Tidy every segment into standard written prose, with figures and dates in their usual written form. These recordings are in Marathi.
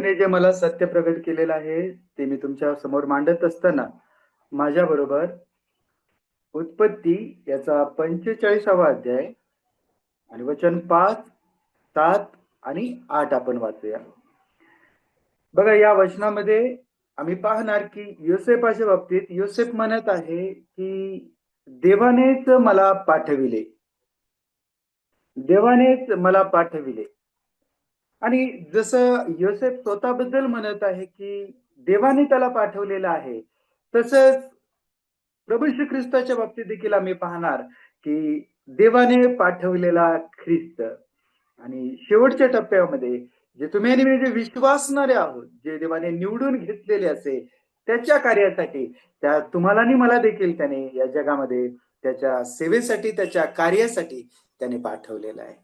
प्रभूने जे मला सत्य प्रगट केलेलं आहे ते मी तुमच्या समोर मांडत असताना माझ्या बरोबर उत्पत्ती याचा 45वा अध्याय आणि वचन 5, 7 आणि 8 आपण वाचूया. बघा, या वचनामध्ये आम्ही पाहणार की योसेफाच्या बाबतीत योसेफ म्हणत आहे की देवानेच मला पाठविले, देवानेच मला पाठविले. आणि जसं योसेफ स्वतःबद्दल म्हणत आहे की देवाने त्याला पाठवलेलं आहे, तसंच प्रभू श्री ख्रिस्ताच्या बाबतीत देखील आम्ही पाहणार की देवाने पाठवलेला ख्रिस्त. आणि शेवटच्या टप्प्यामध्ये जे तुम्ही आणि मी जे विश्वासणारे आहोत, जे देवाने निवडून घेतलेले असे त्याच्या कार्यासाठी, त्या तुम्हाला आणि मला देखील त्याने या जगामध्ये त्याच्या सेवेसाठी, त्याच्या कार्यासाठी त्याने पाठवलेलं आहे.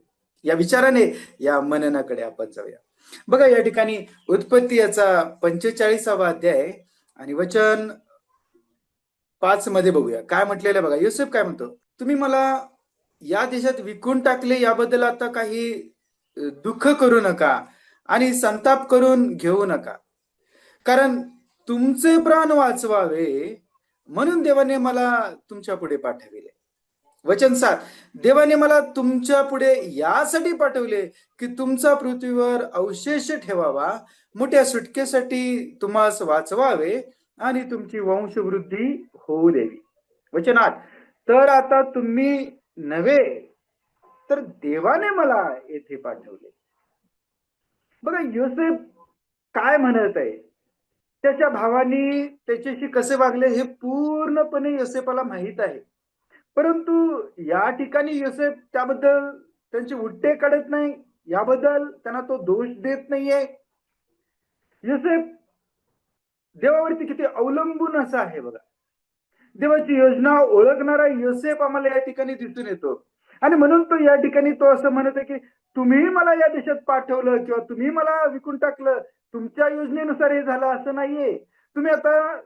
या विचाराने या मननाकडे आपण जाऊया. बघा, या ठिकाणी उत्पत्ती याचा 45वा अध्याय आणि वचन 5 मध्ये बघूया काय म्हटलेलं. बघा, योसेफ काय म्हणतो, तुम्ही मला या देशात विकून टाकले याबद्दल आता काही दुःख करू नका आणि संताप करून घेऊ नका, कारण तुमचे प्राण वाचवावे म्हणून देवाने मला तुमच्या पुढे पाठविले. वचन 7, देवाने मला तुमच्या पुढे यासाठी पाठवले की तुमचा पृथ्वीवर अवशेष ठेवावा, मोठ्या सुटकेसाठी तुम्हास वाचवावे आणि तुमची वंशवृद्धी होऊ द्यावी. वचन 8, तर आता तुम्ही नव्हे तर देवाने मला येथे पाठवले. बघा, योसेफ काय म्हणत आहे, त्याच्या भावानी त्याच्याशी कसे वागले हे पूर्णपणे योसेफाला माहित आहे. परंतु या ठिकाणी योसेफ त्याबद्दल त्यांची उट्टे काढत नाही, याबद्दल त्यांना तो दोष देत नाहीये. योसेफ देवावरती किती अवलंबून असा आहे. बघा, देवाची योजना ओळखणारा योसेफ आम्हाला या ठिकाणी दिसून येतो. आणि म्हणून तो या ठिकाणी तो असं म्हणत आहे की तुम्ही मला या देशात पाठवलं किंवा तुम्ही मला विकून टाकलं, तुमच्या योजनेनुसार हे झालं असं नाहीये. तुम्ही आता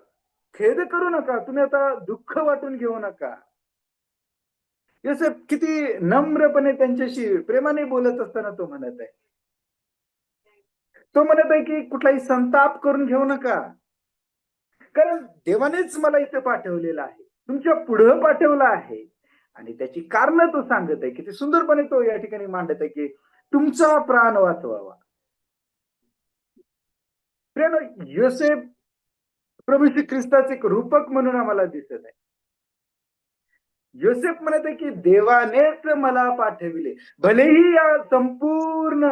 खेद करू नका, तुम्ही आता दुःख वाटून घेऊ नका. योसेफ किती नम्रपणे त्यांच्याशी प्रेमाने बोलत असताना तो म्हणत आहे, तो म्हणत आहे की कुठलाही संताप करून घेऊ नका, कारण देवानेच मला इथे पाठवलेलं आहे, तुमच्या पुढे पाठवलं आहे. आणि त्याची कारण तो सांगत आहे, किती सुंदरपणे तो या ठिकाणी मांडत आहे की तुमचा प्राण वाचवावा. प्रिय योसेफ प्रभू श्री ख्रिस्ताचे एक रूपक म्हणून आम्हाला दिसत आहे. योसेफ म्हणत आहे की देवानेच मला पाठविले. भलेही या संपूर्ण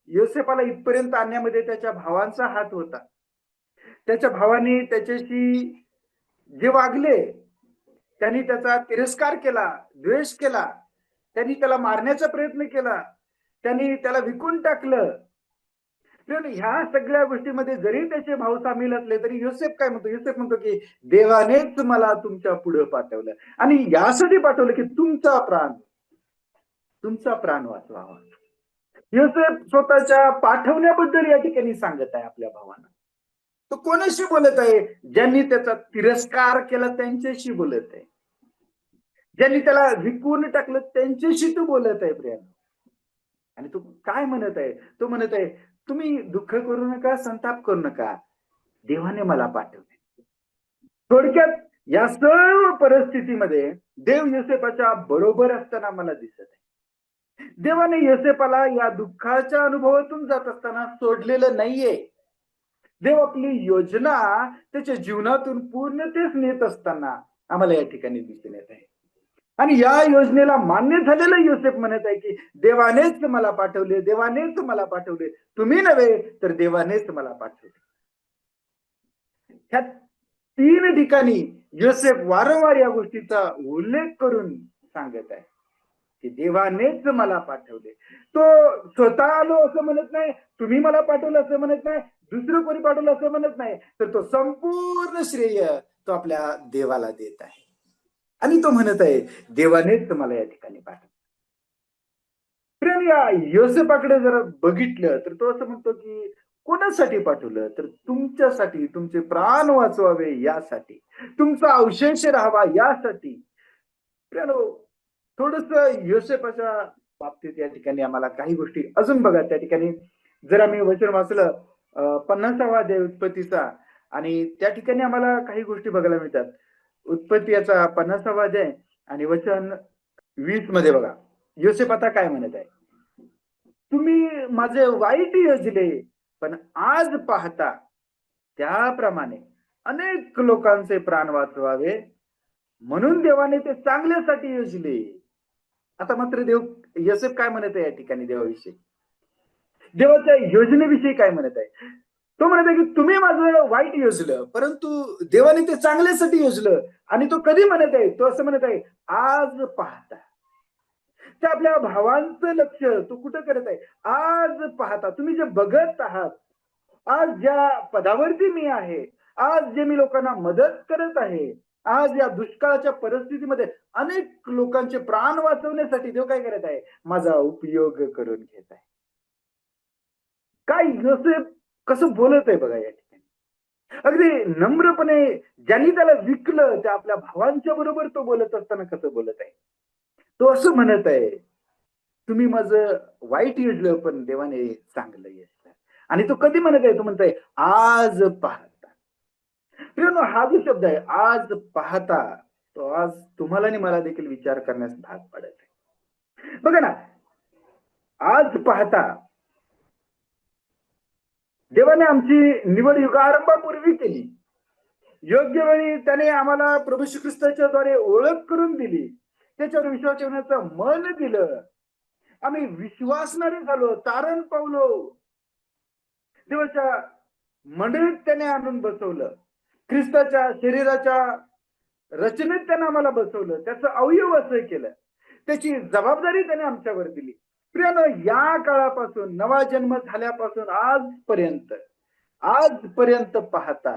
योसेफाला इथपर्यंत आणण्यामध्ये त्याच्या भावांचा हात होता. त्याच्या भावाने त्याच्याशी जे वागले, त्यांनी त्याचा तिरस्कार केला, द्वेष केला, त्यांनी त्याला मारण्याचा प्रयत्न केला, त्यांनी त्याला विकून टाकलं. ह्या सगळ्या गोष्टीमध्ये जरी त्याचे भाऊ सामील असले तरी योसेफ काय म्हणतो, योसेफ म्हणतो की देवानेच मला तुमच्या पुढे पाठवलं आणि यासाठी पाठवलं की तुमचा प्राण वाचवावा. योसेफ स्वतःच्या पाठवण्याबद्दल या ठिकाणी सांगत आहे आपल्या भावांना. तो कोणाशी बोलत आहे, ज्यांनी त्याचा तिरस्कार केला त्यांच्याशी बोलत आहे, ज्यांनी त्याला विकून टाकलं त्यांच्याशी तो बोलत आहे प्रिय. आणि तो काय म्हणत आहे, तो म्हणत आहे तुम्ही दुःख करू नका, संताप करू नका, देवाने मला पाठवले. थोडक्यात या सर्व परिस्थितीमध्ये देव योसेफाच्या बरोबर असताना मला दिसत आहे. देवाने योसेफाला या दुःखाच्या अनुभवातून जात असताना सोडलेलं नाहीये. देव आपली योजना त्याच्या जीवनातून पूर्णतेस नेत असताना आम्हाला या ठिकाणी दिसून येत आहे. आणि या योजनेला मान्य झालेलं योसेफ म्हणत आहे की देवानेच मला पाठवले, देवानेच मला पाठवले, तुम्ही नव्हे तर देवानेच मला पाठवले. ह्या 3 ठिकाणी योसेफ वारंवार या गोष्टीचा उल्लेख करून सांगत आहे की देवानेच मला पाठवले. तो स्वतः आलो असं म्हणत नाही, तुम्ही मला पाठवलं असं म्हणत नाही, दुसरं कोणी पाठवलं असं म्हणत नाही, तर तो संपूर्ण श्रेय तो आपल्या देवाला देत आहे. आणि तो म्हणत आहे देवानेच मला या ठिकाणी पाठवलं. प्रेम, या योसेफाकडे जर बघितलं तर तो असं म्हणतो की कोणासाठी पाठवलं, तर तुमच्यासाठी, तुमचे प्राण वाचवावे यासाठी, तुमचा अवशेष राहावा यासाठी. थोडस योसेफाच्या बाबतीत या ठिकाणी आम्हाला काही गोष्टी अजून बघा. त्या ठिकाणी जर आम्ही वचन वाचलं 50वा अध्याय उत्पत्तीचा, आणि त्या ठिकाणी आम्हाला काही गोष्टी बघायला मिळतात. उत्पत्ती याचा 50वा अध्याय आणि वचन 20 मध्ये बघा, योसेफ आता काय म्हणत आहे. तुम्ही माझे वाईट योजले, पण आज पाहता त्याप्रमाणे अनेक लोकांचे प्राण वाचवावे म्हणून देवाने ते चांगल्यासाठी योजले. आता मात्र योसेफ काय म्हणत आहे या ठिकाणी देवाविषयी, देवाच्या योजनेविषयी काय म्हणत आहे. तो म्हणत आहे की तुम्ही माझं वाईट योजलं, परंतु देवाने ते चांगल्यासाठी योजलं. आणि तो कधी म्हणत आहे, तो असं म्हणत आहे, आज पाहता. त्या आपल्या भावांचं लक्ष तो कुठं करत आहे, आज पाहता. तुम्ही जे बघत आहात, आज ज्या पदावरती मी आहे, आज जे मी लोकांना मदत करत आहे, आज या दुष्काळाच्या परिस्थितीमध्ये अनेक लोकांचे प्राण वाचवण्यासाठी देव काय करत आहे, माझा उपयोग करून घेत आहे. काय योसेफ कसं बोलत आहे बघा या ठिकाणी. अगदी नम्रपणे ज्यांनी त्याला विकलं त्या आपल्या भावांच्या बरोबर तो बोलत असताना कसं बोलत आहे. तो असं म्हणत आहे, तुम्ही माझं वाईट योजलं, पण देवाने चांगलं योजलं. आणि तो कधी म्हणत आहे, तो म्हणतोय आज पाहता. प्रियानो, हा जो शब्द आहे आज पाहता, तो आज तुम्हाला आणि मला देखील विचार करण्यास भाग पडत आहे. बघा ना, आज पाहता देवाने आमची निवड युगारंभापूर्वी केली. योग्य वेळी त्याने आम्हाला प्रभू श्री ख्रिस्ताच्या द्वारे ओळख करून दिली. त्याच्यावर विश्वास ठेवण्याचं मन दिलं. आम्ही विश्वासणारे झालो, तारण पावलो. देवाच्या मंडळीत त्याने आणून बसवलं. ख्रिस्ताच्या शरीराच्या रचनेत त्याने आम्हाला बसवलं. त्याचं अवयव असं केलं. त्याची जबाबदारी त्याने आमच्यावर दिली. प्रियानो, या काळापासून नवा जन्म झाल्यापासून आजपर्यंत पाहता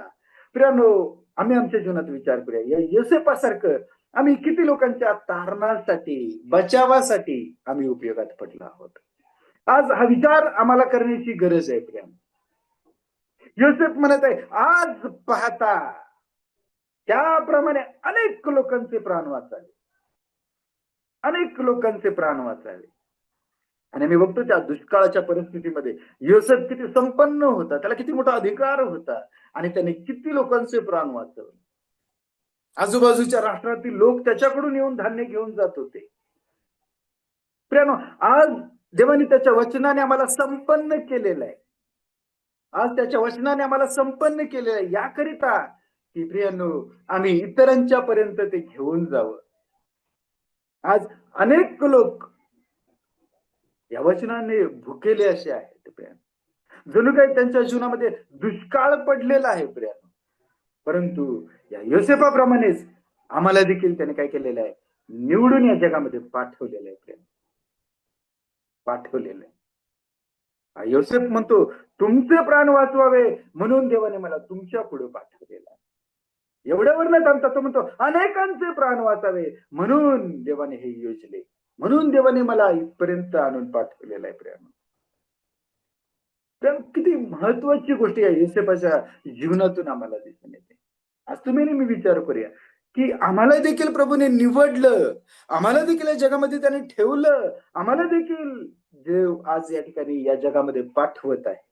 प्रियानो, आम्ही आमच्या जीवनात विचार करूया, या योसेफासारखं आम्ही किती लोकांच्या तारणासाठी, बचावासाठी आम्ही उपयोगात पडलो आहोत. आज हा विचार आम्हाला करण्याची गरज आहे. प्रियानो, योसेफ म्हणत आहे, आज पाहता त्याप्रमाणे अनेक लोकांचे प्राण वाचावे, अनेक लोकांचे प्राण वाचावे. आणि मी बघतो त्या दुष्काळाच्या परिस्थितीमध्ये योसेफ किती संपन्न होता, त्याला किती मोठा अधिकार होता, आणि त्याने किती लोकांचे प्राण वाचवले. आजूबाजूच्या राष्ट्रातील लोक त्याच्याकडून येऊन धान्य घेऊन जात होते. प्रियानो, आज देवाने त्याच्या वचनाने आम्हाला संपन्न केलेलं आहे. आज त्याच्या वचनाने आम्हाला संपन्न केलेलं आहे, याकरिता की प्रियानो आम्ही इतरांच्या पर्यंत ते घेऊन जावं. आज अनेक लोक या वचनाने भुकेले असे आहेत. प्रियानो, जणू काही त्यांच्या जीवनामध्ये दुष्काळ पडलेला आहे. प्रियानो, परंतु या योसेफाप्रमाणेच आम्हाला देखील त्याने काय केलेलं आहे, निवडून या जगामध्ये पाठवलेलं आहे. प्रियानो, पाठवलेलं आहे. योसेफ म्हणतो, तुमचे प्राण वाचवावे म्हणून देवाने मला तुमच्या पुढे पाठवलेलं आहे. एवढ्यावर न थांबता तो म्हणतो, अनेकांचे प्राण वाचावे म्हणून देवाने हे योजले, म्हणून देवाने मला इथपर्यंत आणून पाठवलेलं आहे. प्रियानो, किती महत्वाची गोष्ट या योसेफाच्या जीवनातून आम्हाला दिसून येते. आज तुम्ही मी विचार करूया की आम्हाला देखील प्रभूने निवडलं, आम्हाला देखील या जगामध्ये त्याने ठेवलं, आम्हाला देखील देव आज या ठिकाणी या जगामध्ये पाठवत आहे.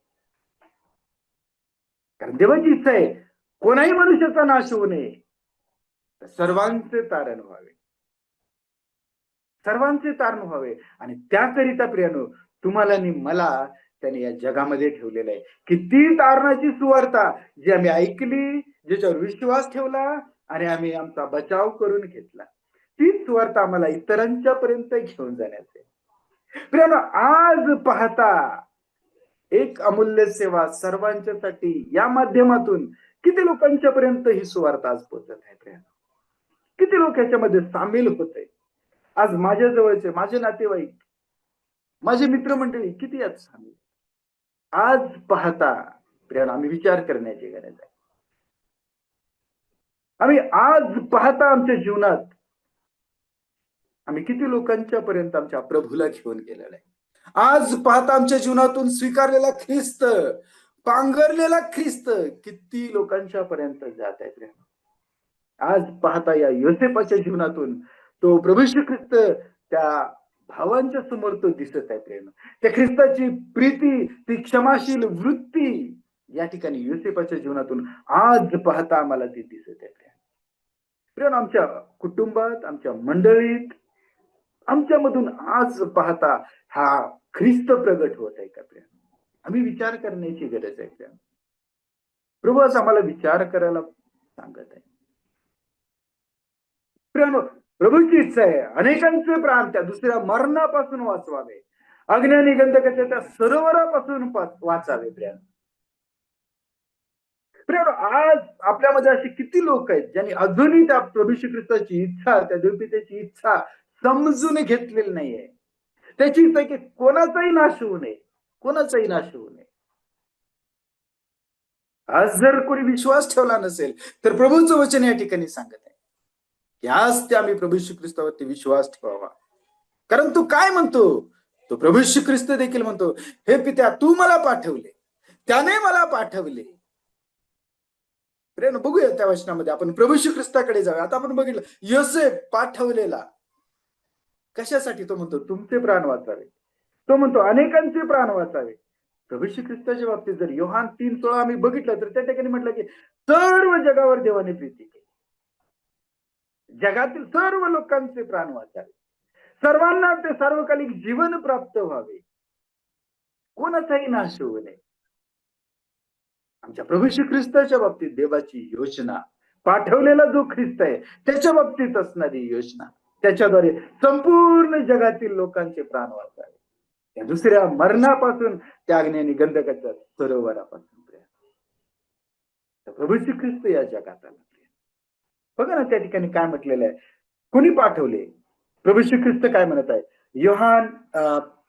कारण देवाची इच्छा आहे कोणाही मनुष्याचा नाश होऊ नये, सर्वांचे तारण व्हावे, सर्वांचे तारण व्हावे. आणि त्याकरिता प्रियानो तुम्हाला आणि मला त्याने या जगामध्ये ठेवलेलं आहे. किती तारणाची सुवार्ता जी आम्ही ऐकली, ज्याच्यावर विश्वास ठेवला आणि आम्ही आमचा बचाव करून घेतला, तीच सुवार्ता आम्हाला इतरांच्या पर्यंत घेऊन जाण्याचे. प्रियानो, आज पाहता एक अमूल्य सेवा सर्वांच्यासाठी या माध्यमातून किती लोकांच्या पर्यंत ही सुवार्ता आज पोहोचत आहे. प्रियानो, किती लोक याच्यामध्ये सामील होत आहेत. आज माझ्या जवळचे, माझे नातेवाईक, माझे मित्रमंडळी किती यात सामील. आज पाहता प्रियानो आम्ही विचार करण्याची गरज आहे. आम्ही आज पाहता आमच्या जीवनात आम्ही किती लोकांच्या पर्यंत आमच्या प्रभूला घेऊन गेलेला आहे. आज पाहता आमच्या जीवनातून स्वीकारलेला ख्रिस्त, पांघरलेला ख्रिस्त किती लोकांच्या पर्यंत जात आहे. आज पाहता या योसेफाच्या जीवनातून तो प्रभू श्री ख्रिस्त त्या भावांच्या समोर तो दिसत आहे प्रेम. त्या ख्रिस्ताची प्रीती, ती क्षमाशील वृत्ती या ठिकाणी योसेफाच्या जीवनातून आज पाहता आम्हाला ती दिसत आहे प्रेम. प्रेम आमच्या कुटुंबात, आमच्या मंडळीत, आमच्यामधून आज पाहता हा ख्रिस्त प्रगट होत आहे का प्रेम? आम्ही विचार करण्याची गरज आहे प्रेम. प्रभू आज आम्हाला विचार करायला सांगत आहे. प्रेम, प्रभूची इच्छा आहे अनेकांचे प्राण त्या दुसऱ्या मरणापासून वाचवावे, अज्ञानी गंधकाच्या त्या सरोवरापासून वाचावे प्रेम. प्रेम आज आपल्यामध्ये असे किती लोक आहेत ज्यांनी अजूनही त्या प्रभू श्री ख्रिस्ताची इच्छा, त्या देवपितेची इच्छा समजून घेतलेली नाहीये. त्याची इच्छा की कोणाचाही नाश होऊ नये, कोणाचाही नाश होऊ नये. आज जर कोणी विश्वास ठेवला नसेल तर प्रभूचं वचन या ठिकाणी सांगत आहे की आज ते आम्ही प्रभू श्री ख्रिस्तावरती विश्वास ठेवावा. कारण तो काय म्हणतो, तो प्रभू श्री ख्रिस्त देखील म्हणतो, हे पित्या तू मला पाठवले, त्याने मला पाठवले. प्रेम बघूया त्या वचनामध्ये आपण प्रभू श्री ख्रिस्ताकडे जाऊया. आता आपण बघितलं योसेफ पाठवलेला कशासाठी, तो म्हणतो तुमचे प्राण वाचावे, तो म्हणतो अनेकांचे प्राण वाचावे. प्रभू श्री ख्रिस्ताच्या बाबतीत जर योहान 3:16 आम्ही बघितलं तर त्या ठिकाणी म्हटलं की सर्व जगावर देवाने प्रीती केली, जगातील सर्व लोकांचे प्राण वाचावे, सर्वांना ते सार्वकालिक जीवन प्राप्त व्हावे, कोणाचाही नाश होऊ नये. आमच्या प्रभू श्री ख्रिस्ताच्या बाबतीत देवाची योजना, पाठवलेला जो ख्रिस्त आहे त्याच्या बाबतीत असणारी योजना, त्याच्याद्वारे संपूर्ण जगातील लोकांचे प्राण वाचावे, त्या दुसऱ्या मरणापासून, त्या अग्नी गंधकाच्या सरोवरापासून. प्रभू श्री ख्रिस्त या जगात आला. बघा ना त्या ठिकाणी काय म्हटलेलं आहे, कोणी पाठवले, प्रभू श्री ख्रिस्त काय म्हणत आहे. योहान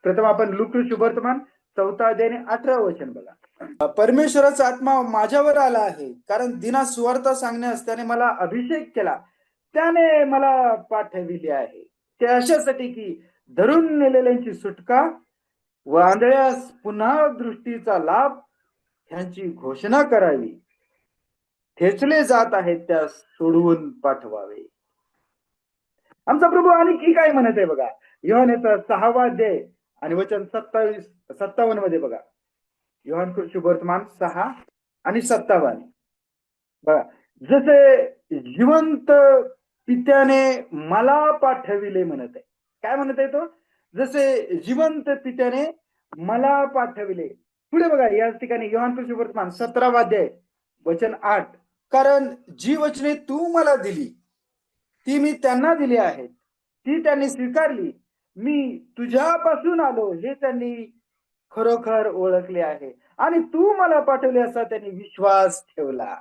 प्रथम आपण लूका शुभवर्तमान 4 अध्याय 18 वचन बघा. परमेश्वराचा आत्मा माझ्यावर आला आहे, कारण दिना सुवार्ता सांगण्यास त्याने मला अभिषेक केला, त्याने मला पाठविले आहे, ते अशासाठी की धरून नेलेल्यांची सुटका व आंधळ्यास पुन्हा दृष्टीचा लाभ ह्यांची घोषणा करावी, ठेचले जात आहेत त्या सोडवून पाठवावे. आमचा प्रभू आणखी काय म्हणत आहे बघा. योहानेचा 6 अध्याय आणि वचन 27-57 मध्ये बघा. योहान शुभवर्तमान 6 आणि 57 बघा. जसे जिवंत पित्याने मला पाठविले म्हणत आहे. काय म्हणत आहे तो, जसे जिवंत पित्याने मला पाठविले. पुढे बघा या ठिकाणी योहान शुभवर्तमान 17 अध्याय वचन 8, कारण जी वचने तू मला दिली ती मी त्यांना दिली आहेत, ती त्यांनी स्वीकारली, मी तुझ्यापासून आलो हे त्यांनी खरोखर ओळखले आहे, आणि तू मला पाठवले असा त्यांनी विश्वास ठेवला.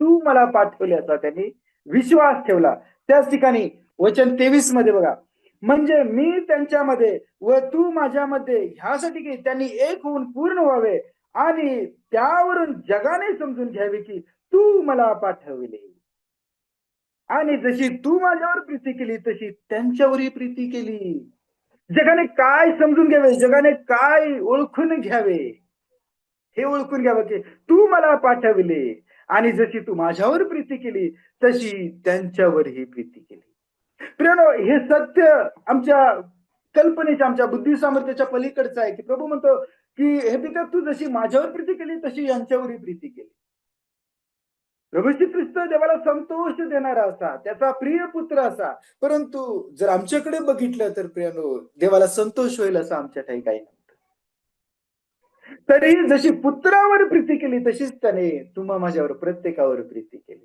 तू मला पाठवले असा त्यांनी विश्वास ठेवला. त्याच ठिकाणी वचन 23 मध्ये बघा, म्हणजे मी त्यांच्यामध्ये व तू माझ्यामध्ये ह्यासाठी की त्यांनी एक होऊन पूर्ण व्हावे, आणि त्यावरून जगाने समजून घ्यावे की तू मला पाठवले, आणि जशी तू माझ्यावर प्रीती केली तशी त्यांच्यावरही प्रीती केली. जगाने काय समजून घ्यावे, जगाने काय ओळखून घ्यावे, हे ओळखून घ्यावं की तू मला पाठवले, आणि जशी तू माझ्यावर प्रीती केली तशी त्यांच्यावरही प्रीती केली. प्रियानो, हे सत्य आमच्या कल्पनेच्या, आमच्या बुद्धी सामर्थ्याच्या पलीकडचं आहे की प्रभू म्हणतो की हे पिता तू जशी माझ्यावर प्रीती केली तशी यांच्यावरही प्रीती केली. प्रभू श्री ख्रिस्त देवाला संतोष देणारा असा, त्याचा प्रिय पुत्र असा, परंतु जर आमच्याकडे बघितलं तर प्रियानो देवाला संतोष होईल असं आमच्या काही काही नव्हतं. तरी जशी पुत्रावर प्रीती केली तशीच त्याने तुम्हा माझ्यावर प्रत्येकावर प्रीती केली.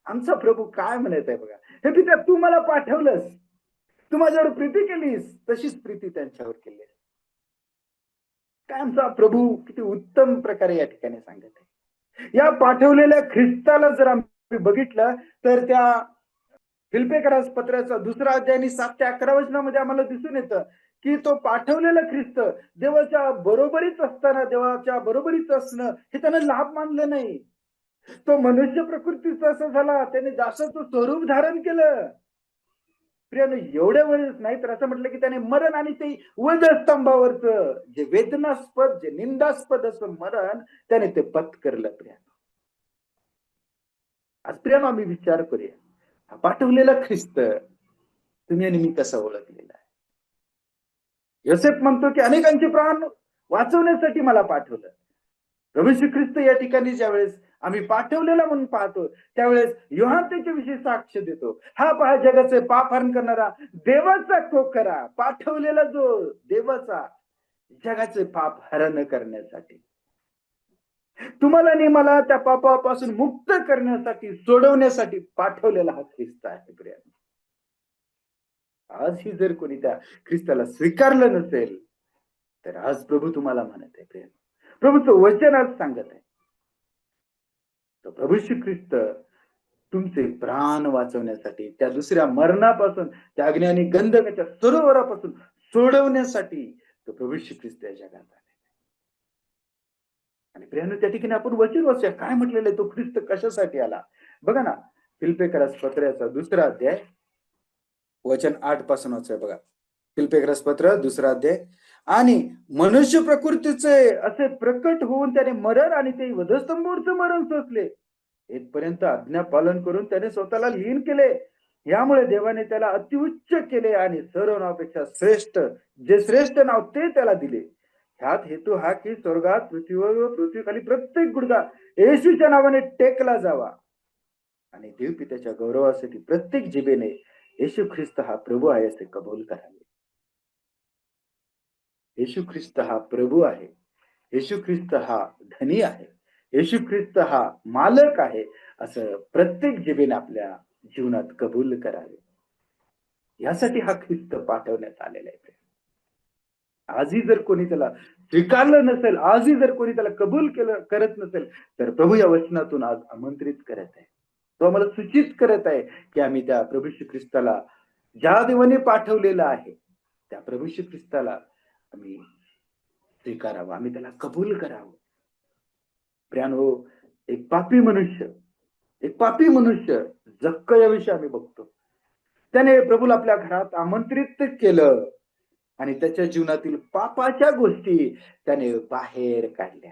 आमचा प्रभू काय म्हणत आहे बघा, हे पिता तू मला पाठवलंस, तू माझ्यावर प्रीती केलीस, तशीच प्रीती त्यांच्यावर केली. काय आमचा प्रभू किती उत्तम प्रकारे या ठिकाणी सांगत आहे. या पाठवलेल्या ख्रिस्ताला जर आम्ही बघितलं तर त्या फिलिप्पियरास पत्राचा 2 अध्याय 7 ते 11 वचनामध्ये आम्हाला दिसून येतं की तो पाठवलेला ख्रिस्त देवाच्या बरोबरीच असताना, देवाच्या बरोबरीच असणं हे त्यानं लाभ मानलं नाही. तो मनुष्य प्रकृतीचा असा झाला, त्याने दासाचं स्वरूप धारण केलं. प्रियानो, एवढ्या वेळेस नाही तर असं म्हटलं की त्याने मरण आणि ते वधस्तंभावरचं जे वेदनास्पद, जे निंदास्पद असं मरण त्याने ते पत्करलं. प्रियानो, आज प्रियानो आम्ही विचार करूया, पाठवलेला ख्रिस्त तुम्ही आणि मी कसा ओळखलेला आहे. योसेफ म्हणतो की अनेकांचे प्राण वाचवण्यासाठी मला पाठवलं. प्रभू श्री ख्रिस्त या ठिकाणी ज्यावेळेस आम्ही पाठवलेला म्हणून पाहतो, त्यावेळेस योहान त्याच्याविषयी साक्ष देतो. हा पहा जगाचे पाप हरण करणारा देवाचा कोकरा, पाठवलेला जो देवाचा जगाचे पाप हरण करण्यासाठी, तुम्हाला आणि मला त्या पापापासून मुक्त करण्यासाठी, सोडवण्यासाठी पाठवलेला हा ख्रिस्त आहे प्रियानो. आजही जर कोणी त्या ख्रिस्ताला स्वीकारलं नसेल, तर आज प्रभू तुम्हाला म्हणत आहे प्रियानो, प्रभूचं वचन आज सांगत आहे, तो प्रभू श्री ख्रिस्त तुमचे प्राण वाचवण्यासाठी, त्या दुसऱ्या मरणापासून, त्या अग्नी आणि गंधकाच्या सरोवरापासून सोडवण्यासाठी तो प्रभू श्री ख्रिस्त या जगात आले. आणि प्रियानो त्या ठिकाणी आपण वचन वाचूया, काय म्हटलेलं आहे, तो ख्रिस्त कशासाठी आला. बघा ना, फिलिप्पियरास पत्राचा 2रा अध्याय वचन 8 पासून वाचूया बघा. फिलिप्पियरास पत्र 2रा अध्याय. आणि मनुष्य प्रकृतीचे असे प्रकट होऊन त्याने मरण आणि ते वधस्तंभावरचं मरण सोसले, इथपर्यंत आज्ञा पालन करून त्याने स्वतःला लीन केले. यामुळे देवाने त्याला अतिउच्च केले आणि सर्व नावापेक्षा श्रेष्ठ, जे श्रेष्ठ नाव ते त्याला दिले. ह्यात हेतू हा की स्वर्गात, पृथ्वीवर व पृथ्वीखाली प्रत्येक गुडघा येशूच्या नावाने टेकला जावा आणि देव पित्याच्या गौरवासाठी प्रत्येक जिभेने येशू ख्रिस्त हा प्रभू आहे असे कबूल करावे. येशू ख्रिस्त हा प्रभू आहे, येशू ख्रिस्त हा धनी आहे, येशू ख्रिस्त हा मालक आहे असं प्रत्येक जिभेने आपल्या जीवनात कबूल करावे. यासाठी हा ख्रिस्त पाठवण्यात आलेला आहे. आजही जर कोणी त्याला स्वीकारलं नसेल, आजही जर कोणी त्याला कबूल केलं करत नसेल, तर प्रभू या वचनातून आज आमंत्रित करत आहे, तो आम्हाला सूचित करत आहे की आम्ही त्या प्रभू श्री ख्रिस्ताला, ज्या देवाने पाठवलेला आहे त्या प्रभू श्री ख्रिस्ताला आम्ही स्वीकारावं, आम्ही त्याला कबूल करावं. प्रियानो, एक पापी मनुष्य, एक पापी मनुष्य जक्कयाविषयी आम्ही बघतो. त्याने प्रभूला आपल्या घरात आमंत्रित केलं आणि त्याच्या जीवनातील पापाच्या गोष्टी त्याने बाहेर काढल्या.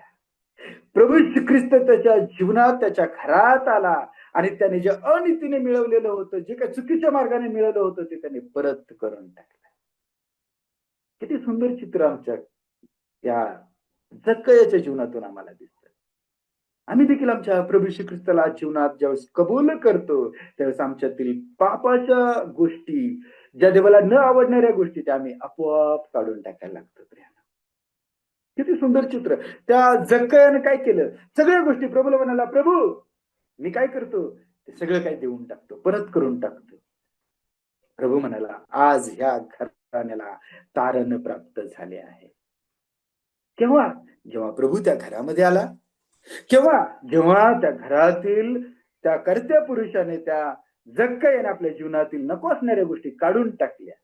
प्रभू श्री ख्रिस्त त्याच्या जीवनात, त्याच्या घरात आला आणि त्याने जे अनितीने मिळवलेलं होतं, जे काही चुकीच्या मार्गाने मिळवलं होतं, ते त्याने परत करून टाकलं. किती सुंदर चित्र आमच्या या जक्कयाच्या जीवनातून आम्हाला दिसतं. आम्ही देखील आमच्या प्रभू श्री ख्रिस्ताला जीवनात ज्यावेळेस कबूल करतो, त्यावेळेस आमच्यातील पापाच्या गोष्टी, ज्या देवाला न आवडणाऱ्या गोष्टी, त्या आम्ही आपोआप काढून टाकायला लागतो. किती सुंदर चित्र. त्या जक्कयाने काय केलं, सगळ्या गोष्टी प्रभूला म्हणाला, प्रभू मी काय करतो, ते सगळं काय देऊन टाकतो, परत करून टाकतो. प्रभू म्हणाला, आज ह्या घराण्याला तारण प्राप्त झाले आहे. केव्हा? जेव्हा प्रभू त्या घरामध्ये आला, केव्हा? जेव्हा त्या घरातील त्या कर्त्या पुरुषाने, त्या जक्कयाने आपल्या जीवनातील नको असणाऱ्या गोष्टी काढून टाकल्या.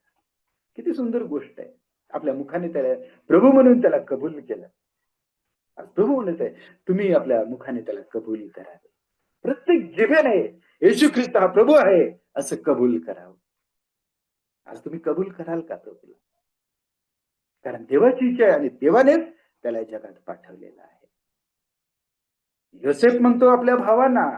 किती सुंदर गोष्ट आहे. आपल्या मुखाने त्याला प्रभू म्हणून त्याला कबूल केलं. आज प्रभू म्हणत आहे, तुम्ही आपल्या मुखाने त्याला कबूल करावे. प्रत्येक जिभेने येशू ख्रिस्त हा प्रभू आहे असं कबूल करावं. आज तुम्ही कबूल कराल का प्रभूला? कारण देवाची इच्छा आहे आणि देवानेच त्याला जगात पाठवलेलं आहे. योसेफ म्हणतो आपल्या भावांना,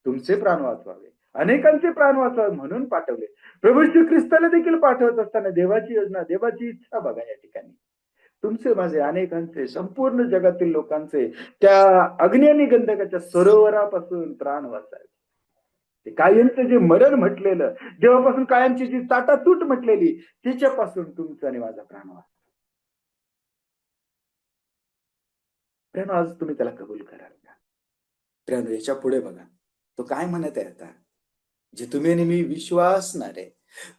तुमचे प्राण वाचवावे, अनेकांचे प्राण वाचवावे म्हणून पाठवले. प्रभू श्री ख्रिस्ताला देखील पाठवत असताना देवाची योजना, देवाची इच्छा बघा या ठिकाणी. तुमचे, माझे, अनेकांचे, संपूर्ण जगातील लोकांचे त्या अग्नी आणि गंधकाच्या सरोवरापासून प्राण वाचावे. ते कायमचं जे मरण म्हटलेलं, देवापासून कायमची जी ताटातूट म्हटलेली, तिच्यापासून तुमचा आणि माझा प्राण वाचवा. प्रियानो, आज तुम्ही त्याला कबूल कराल का? प्रियानो, याच्या पुढे बघा, तो काय म्हणत आहे आता, जे तुम्ही आणि मी विश्वासणारे,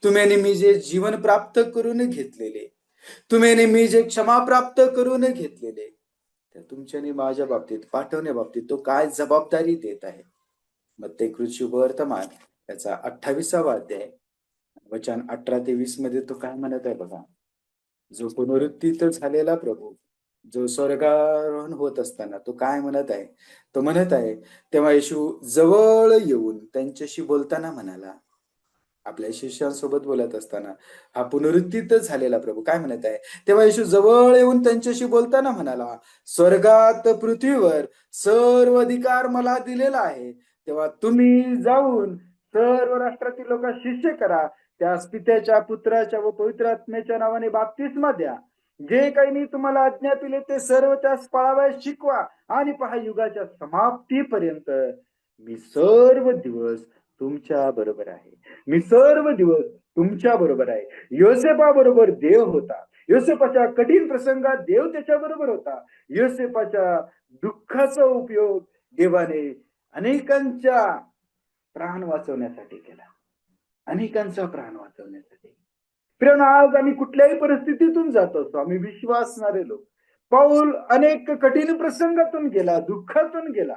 तुम्ही आणि मी जे जीवन प्राप्त करून घेतलेले, तुम्ही आणि मी जे क्षमा प्राप्त करून घेतलेले, त्या तुमच्या आणि माझ्या बाबतीत, पाठवण्या बाबतीत तो काय जबाबदारी देत आहे. मत्ती शुभ वर्तमान याचा 28वा अध्याय वचन 18 ते 20 मध्ये तो काय म्हणत आहे बघा. जो पुनरुत्थित झालेला प्रभू, जो स्वर्गारोहण होत असताना तो काय म्हणत आहे, तो म्हणत आहे, तेव्हा येशू जवळ येऊन त्यांच्याशी बोलताना म्हणाला, आपल्या शिष्यांसोबत बोलत असताना हा पुनरुत्थित झालेला प्रभू काय म्हणत आहे, तेव्हा येशू जवळ येऊन त्यांच्याशी बोलताना म्हणाला, स्वर्गात पृथ्वीवर सर्व अधिकार मला दिलेला आहे. तेव्हा तुम्ही जाऊन सर्व राष्ट्रातील लोक शिष्य करा, त्या पित्याच्या, पुत्राच्या व पवित्र आत्म्याच्या नावाने बाप्तिस्मा द्या जे काही मी तुम्हाला आज्ञा दिली ते सर्व त्यास पाळावयास शिकवा. आणि पहा, युगाच्या समाप्तीपर्यंत मी सर्व दिवस तुमच्या बरोबर आहे. मी सर्व दिवस तुमच्या बरोबर आहे. योसेफाबरोबर देव होता. योसेफाच्या कठीण प्रसंगात देव त्याच्या बरोबर होता. योसेफाच्या दुःखाचा उपयोग देवाने अनेकांच्या प्राण वाचवण्यासाठी केला. अनेकांचा प्राण वाचवण्यासाठी. प्रियांनो, आज आम्ही कुठल्याही परिस्थितीतून जात असतो, आम्ही विश्वासणारे लोक. पाऊल अनेक कठीण प्रसंगातून गेला, दुःखातून गेला,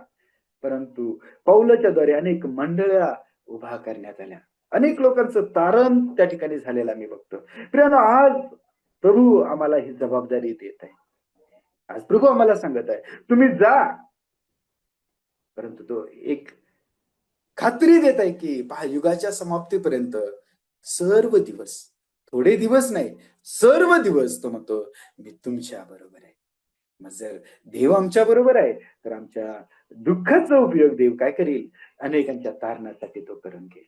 परंतु पौलाच्या द्वारे अनेक मंडळ्या उभा करण्यात आल्या. अनेक लोकांचं तारण त्या ठिकाणी झालेलं आम्ही बघतो. प्रियांनो, आज प्रभू आम्हाला ही जबाबदारी देत आहे. आज प्रभू आम्हाला सांगत आहे, तुम्ही जा. परंतु तो एक खात्री देत आहे की पहा, युगाच्या समाप्तीपर्यंत सर्व दिवस, थोडे दिवस नाही, सर्व दिवस तो म्हणतो मी तुमच्या बरोबर आहे. मग जर देव आमच्या बरोबर आहे तर आमच्या दुःखाचा उपयोग देव काय करील? अनेकांच्या तारणासाठी तो करून घेईल.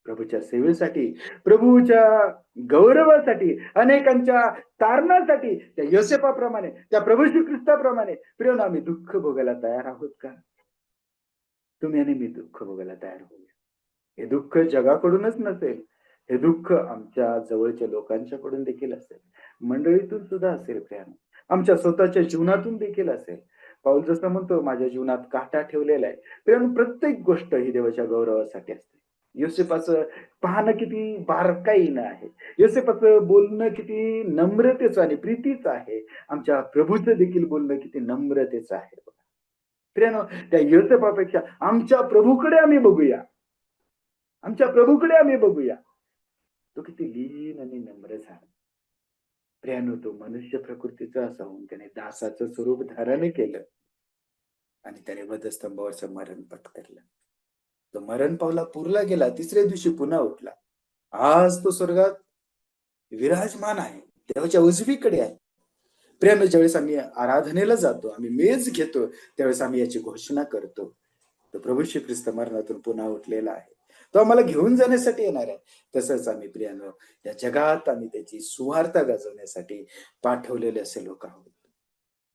प्रभूच्या सेवेसाठी, प्रभूच्या गौरवासाठी, अनेकांच्या तारणासाठी, त्या योसेफाप्रमाणे, त्या प्रभू श्री ख्रिस्ताप्रमाणे प्रियांनो, आम्ही दुःख भोगायला तयार आहोत का? तुम्ही आणि मी दुःख भोगायला तयार होऊया. हे दुःख जगाकडूनच नसेल, हे दुःख आमच्या जवळच्या लोकांच्याकडून देखील असेल, मंडळीतून सुद्धा असेल प्रियांनो, आमच्या स्वतःच्या जीवनातून देखील असेल. पाऊल जसं म्हणतो, माझ्या जीवनात काटा ठेवलेला आहे. प्रियांनो, प्रत्येक गोष्ट ही देवाच्या गौरवासाठी असते. योसेफाचं पाहणं किती बारकाईनं आहे. योसेफाचं बोलणं किती नम्रतेचं आणि प्रीतीचं आहे. आमच्या प्रभूचं देखील बोलणं किती नम्रतेचं आहे. प्रियांनो, त्या योसेफापेक्षा आमच्या प्रभूकडे आम्ही बघूया. आमच्या प्रभूकडे आम्ही बघूया. तो किती लीन आणि नम्र झाला. प्रियांनो, तो मनुष्य प्रकृतीचा असावून त्याने दासाचं स्वरूप धारण केलं आणि त्याने वधस्तंभावरचं मरण पत्करलं. तो मरण पावला, पुरला गेला, तिसऱ्या दिवशी पुन्हा उठला. आज तो स्वर्गात विराजमान आहे, देवाच्या उजवीकडे आहे. प्रियांनो, ज्यावेळेस आम्ही आराधनेला जातो, आम्ही मेज घेतो, त्यावेळेस आम्ही याची घोषणा करतो, तो प्रभू श्री ख्रिस्त मरणातून पुन्हा उठलेला आहे, तो आम्हाला घेऊन जाण्यासाठी येणार आहे. तसंच आम्ही प्रियांनो या जगात आम्ही त्याची सुवार्ता गाजवण्यासाठी पाठवलेले असे लोक आहोत.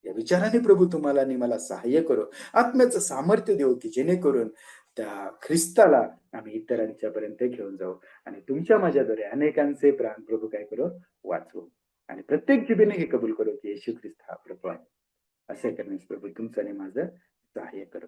या विचाराने प्रभू तुम्हाला आणि मला सहाय्य करो, आत्म्याचं सामर्थ्य देऊ की जेणेकरून त्या ख्रिस्ताला आम्ही इतरांच्या पर्यंत घेऊन जाऊ आणि तुमच्या माझ्याद्वारे अनेकांचे प्राण प्रभू काय करो? वाचवू. आणि प्रत्येक जिभेने हे कबूल करो की येशू ख्रिस्त हा प्रभू आहे. असे करण्यास प्रभू तुमचं आणि माझं सहाय्य करो.